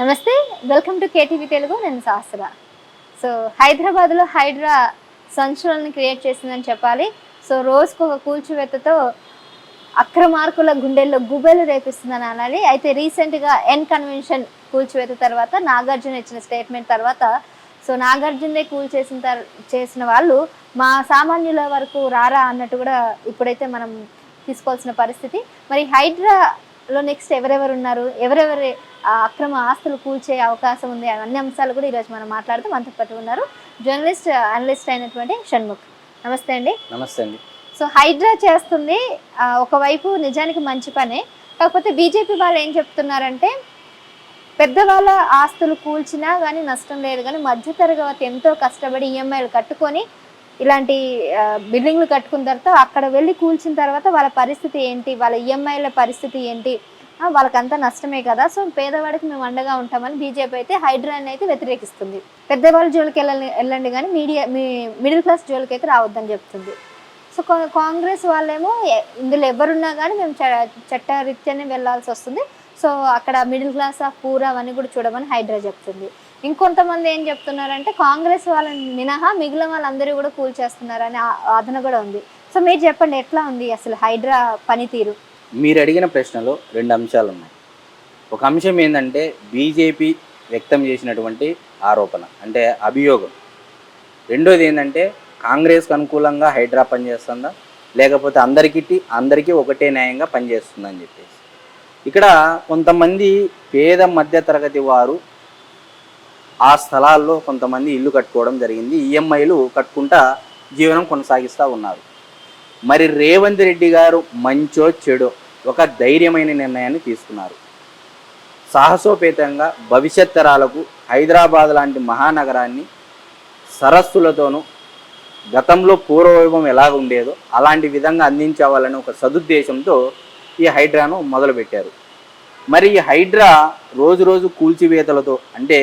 నమస్తే, welcome to KTV Telugu. నేను శాస్త్ర. సో హైదరాబాద్లో హైడ్రా సంచలనాన్ని క్రియేట్ చేసిందని చెప్పాలి. సో రోజుకు ఒక కూల్చివేతతో అక్రమార్కుల గుండెల్లో గుబెలు రేపిస్తుందని అనాలి. అయితే రీసెంట్గా ఎన్ కన్వెన్షన్ కూల్చివేత తర్వాత నాగార్జున ఇచ్చిన స్టేట్మెంట్ తర్వాత సో నాగార్జునే చేసిన వాళ్ళు మా సామాన్యుల వరకు రారా అన్నట్టు కూడా ఇప్పుడైతే మనం తీసుకోవాల్సిన పరిస్థితి. మరి హైడ్రాలో నెక్స్ట్ ఎవరెవరు ఉన్నారు, ఎవరెవరి అక్రమ ఆస్తులు కూల్చే అవకాశం ఉంది, అన్ని అంశాలు కూడా ఈరోజు మనం మాట్లాడుతూ మనతో పాటు ఉన్నారు జర్నలిస్ట్ అనలిస్ట్ అయినటువంటి షణ్ముఖ్. నమస్తే అండి. నమస్తే అండి. సో హైడ్రా చేస్తుంది ఒకవైపు నిజానికి మంచి పనే, కాకపోతే బీజేపీ వాళ్ళు ఏం చెప్తున్నారంటే పెద్దవాళ్ళ ఆస్తులు కూల్చినా కానీ నష్టం లేదు, కానీ మధ్యతరగతి ఎంతో కష్టపడి ఈఎంఐలు కట్టుకొని ఇలాంటి బిల్డింగ్లు కట్టుకున్న తర్వాత అక్కడ వెళ్ళి కూల్చిన తర్వాత వాళ్ళ పరిస్థితి ఏంటి, వాళ్ళ ఈఎంఐల పరిస్థితి ఏంటి, వాళ్ళకంతా నష్టమే కదా. సో పేదవాడికి మేము అండగా ఉంటామని బీజేపీ అయితే హైడ్రాని అయితే వ్యతిరేకిస్తుంది. పెద్దవాళ్ళ జోలికి వెళ్ళండి కానీ మిడిల్ క్లాస్ జోలికి అయితే రావద్దని చెప్తుంది. సో కాంగ్రెస్ వాళ్ళేమో ఇందులో ఎవరున్నా కానీ మేము చట్టరీత్యానే వెళ్ళాల్సి వస్తుంది, సో అక్కడ మిడిల్ క్లాస్ ఆఫ్ పూర్ అవన్నీ కూడా చూడమని హైడ్రా చెప్తుంది. ఇంకొంతమంది ఏం చెప్తున్నారంటే కాంగ్రెస్ వాళ్ళని మినహా మిగిలిన వాళ్ళందరూ కూడా కూల్చేస్తున్నారని వాదన కూడా ఉంది. సో మీరు చెప్పండి, ఎట్లా ఉంది అసలు హైడ్రా పనితీరు? మీరు అడిగిన ప్రశ్నలో రెండు అంశాలు ఉన్నాయి. ఒక అంశం ఏంటంటే బీజేపీ వ్యక్తం చేసినటువంటి ఆరోపణ అంటే అభియోగం. రెండోది ఏంటంటే కాంగ్రెస్కి అనుకూలంగా హైడ్రా పనిచేస్తుందా, లేకపోతే అందరికీ ఒకటే న్యాయంగా పనిచేస్తుందని చెప్పేసి. ఇక్కడ కొంతమంది పేద మధ్యతరగతి వారు ఆ స్థలాల్లో కొంతమంది ఇల్లు కట్టుకోవడం జరిగింది, ఈఎంఐలు కట్టుకుంటా జీవనం కొనసాగిస్తూ ఉన్నారు. మరి రేవంత్ రెడ్డి గారు మంచో చెడో ఒక ధైర్యమైన నిర్ణయాన్ని తీసుకున్నారు. సాహసోపేతంగా భవిష్యత్ తరాలకు హైదరాబాద్ లాంటి మహానగరాన్ని సరస్సులతోనూ గతంలో పూర్వవైభవం ఎలాగ ఉండేదో అలాంటి విధంగా అందించాలని ఒక సదుద్దేశంతో ఈ హైడ్రాను మొదలుపెట్టారు. మరి ఈ హైడ్రా రోజు రోజు కూల్చివేతలతో, అంటే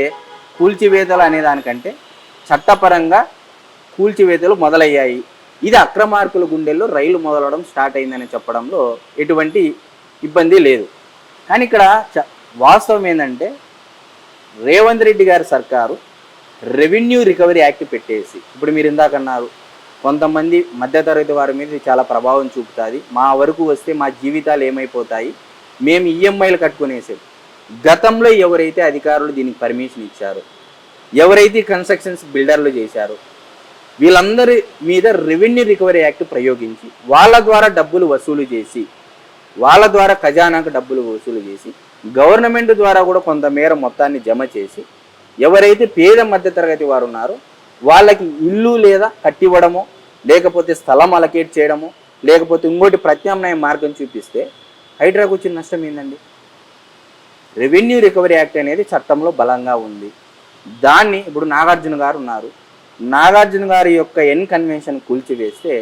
కూల్చివేతలు అనే దానికంటే చట్టపరంగా కూల్చివేతలు మొదలయ్యాయి. ఇది అక్రమార్కుల గుండెల్లో రైలు మొదలవడం స్టార్ట్ అయిందని చెప్పడంలో ఎటువంటి ఇబ్బంది లేదు. కానీ ఇక్కడ వాస్తవం ఏంటంటే రేవంత్ రెడ్డి గారి సర్కారు రెవెన్యూ రికవరీ యాక్ట్ పెట్టేసి, ఇప్పుడు మీరు ఇందాకన్నారు కొంతమంది మధ్యతరగతి వారి మీద చాలా ప్రభావం చూపుతుంది, మా వరకు వస్తే మా జీవితాలు ఏమైపోతాయి, మేము ఈఎంఐలు కట్టుకునేసేది. గతంలో ఎవరైతే అధికారులు దీనికి పర్మిషన్ ఇచ్చారో, ఎవరైతే కన్స్ట్రక్షన్స్ బిల్డర్లు చేశారో వీళ్ళందరి మీద రెవెన్యూ రికవరీ యాక్ట్ ప్రయోగించి వాళ్ళ ద్వారా డబ్బులు వసూలు చేసి, వాళ్ళ ద్వారా ఖజానాకు డబ్బులు వసూలు చేసి గవర్నమెంట్ ద్వారా కూడా కొంతమేర మొత్తాన్ని జమ చేసి ఎవరైతే పేద మధ్యతరగతి వారు ఉన్నారో వాళ్ళకి ఇల్లు లేదా కట్టివ్వడమో, లేకపోతే స్థలం అలకేట్ చేయడమో, లేకపోతే ఇంకోటి ప్రత్యామ్నాయ మార్గం చూపిస్తే హైడ్రాకు వచ్చిన నష్టం ఏందండి? రెవెన్యూ రికవరీ యాక్ట్ అనేది చట్టంలో బలంగా ఉంది. దాన్ని ఇప్పుడు నాగార్జున గారు ఉన్నారు, నాగార్జున గారి యొక్క ఎన్ కన్వెన్షన్ కూల్చివేస్తే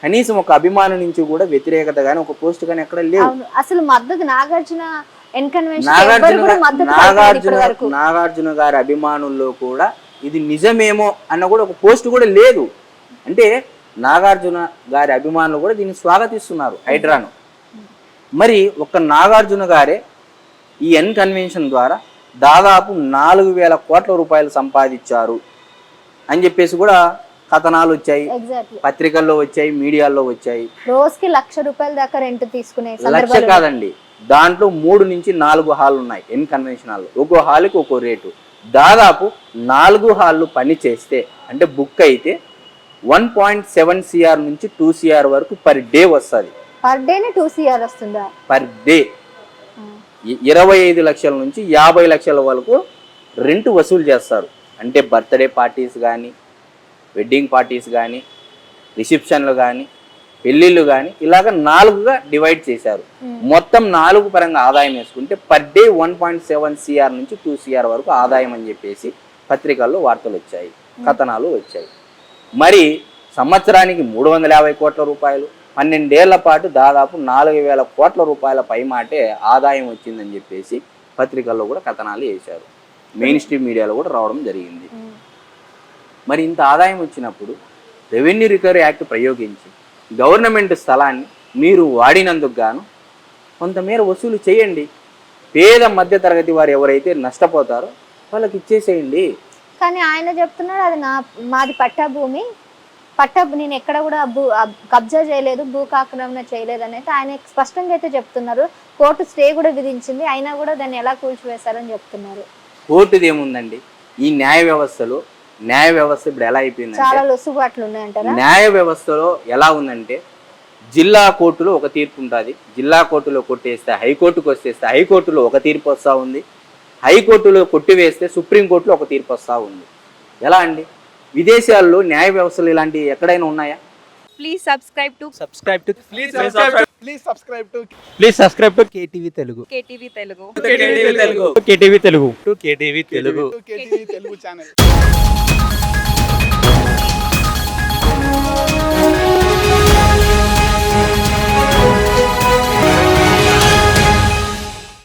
కనీసం ఒక అభిమానం నుంచి కూడా వ్యతిరేకత కానీ ఒక పోస్ట్ కానీ ఎక్కడ లేదు. అసలు మద్దతు నాగార్జున గారి అభిమానుల్లో కూడా ఇది నిజమేమో అన్న కూడా ఒక పోస్ట్ కూడా లేదు. అంటే నాగార్జున గారి అభిమానులు కూడా దీన్ని స్వాగతిస్తున్నారు హైడ్రాను. మరి ఒక నాగార్జున గారే ఈ ఎన్ కన్వెన్షన్ ద్వారా దాదాపు 4,000 కోట్ల రూపాయలు సంపాదించారు అని చెప్పేసి కూడా కథనాలు వచ్చాయి, పత్రికల్లో వచ్చాయి, మీడియాల్లో వచ్చాయి. రోజుకి ₹1,00,000 దాకా రెంట్ తీసుకునే లక్ష కాదండి, దాంట్లో 3 నుంచి 4 హాల్ ఉన్నాయి ఎన్ కన్వెన్షన్ హాల్. ఒక్కో హాల్కి ఒక్కో రేటు. దాదాపు 4 హాళ్ళు పని చేస్తే అంటే బుక్ అయితే 1.7 CR నుంచి 2 CR వరకు పర్ డే వస్తుంది. పర్ డే 2 CR వస్తుందా? పర్ డే 25 లక్షల నుంచి 50 లక్షల వరకు రెంట్ వసూలు చేస్తారు. అంటే బర్త్డే పార్టీస్ కానీ, వెడ్డింగ్ పార్టీస్ కానీ, రిసెప్షన్లు కానీ, పెళ్ళిళ్ళు కానీ ఇలాగ 4గా డివైడ్ చేశారు. మొత్తం 4 పరంగా ఆదాయం వేసుకుంటే పర్ డే 1.7 CR నుంచి 2 CR వరకు ఆదాయం అని చెప్పేసి పత్రికల్లో వార్తలు వచ్చాయి, కథనాలు వచ్చాయి. మరి సంవత్సరానికి 350 కోట్ల రూపాయలు, 12 ఏళ్ల పాటు దాదాపు 4,000 కోట్ల రూపాయల పైమాటే ఆదాయం వచ్చిందని చెప్పేసి పత్రికల్లో కూడా కథనాలు వేశారు, మెయిన్ స్ట్రీమ్ మీడియాలో కూడా రావడం జరిగింది. మరి ఇంత ఆదాయం వచ్చినప్పుడు రెవెన్యూ రికవరీ యాక్ట్ ప్రయోగించి గవర్నమెంట్ స్థలాన్ని మీరు వాడినందుకు గాను కొంతమేర వసూలు చేయండి. పేద మధ్య తరగతి వారు ఎవరైతే నష్టపోతారో వాళ్ళకి ఇచ్చేసేయండి. కానీ ఆయన చెప్తున్నాడు అది మాది పట్టా భూమి, నేను ఎక్కడ కూడా కబ్జా చేయలేదు, భూకాక్రమణ చేయలేదు అని అయితే ఆయన స్పష్టంగా అయితే చెప్తున్నారు. కోర్టు స్టే కూడా విధించింది, అయినా కూడా దాన్ని ఎలా కూల్చివేశారని చెప్తున్నారు. కోర్టుది ఏముందండి, ఈ న్యాయ వ్యవస్థ ఇప్పుడు ఎలా అయిపోయింది, చాలా లొసుబాట్లు ఉన్నాయంటారా? న్యాయ వ్యవస్థలో ఎలా ఉందంటే జిల్లా కోర్టులో ఒక తీర్పు ఉంటుంది, జిల్లా కోర్టులో కొట్టేస్తే హైకోర్టుకు వచ్చేస్తే హైకోర్టులో ఒక తీర్పు వస్తూ ఉంది, హైకోర్టులో కొట్టివేస్తే సుప్రీంకోర్టులో ఒక తీర్పు వస్తూ ఉంది. ఎలా అండి? విదేశాల్లో న్యాయ వ్యవస్థలు ఇలాంటివి ఎక్కడైనా ఉన్నాయా? Please subscribe to KTV Telugu. KTV Telugu. KTV Telugu channel.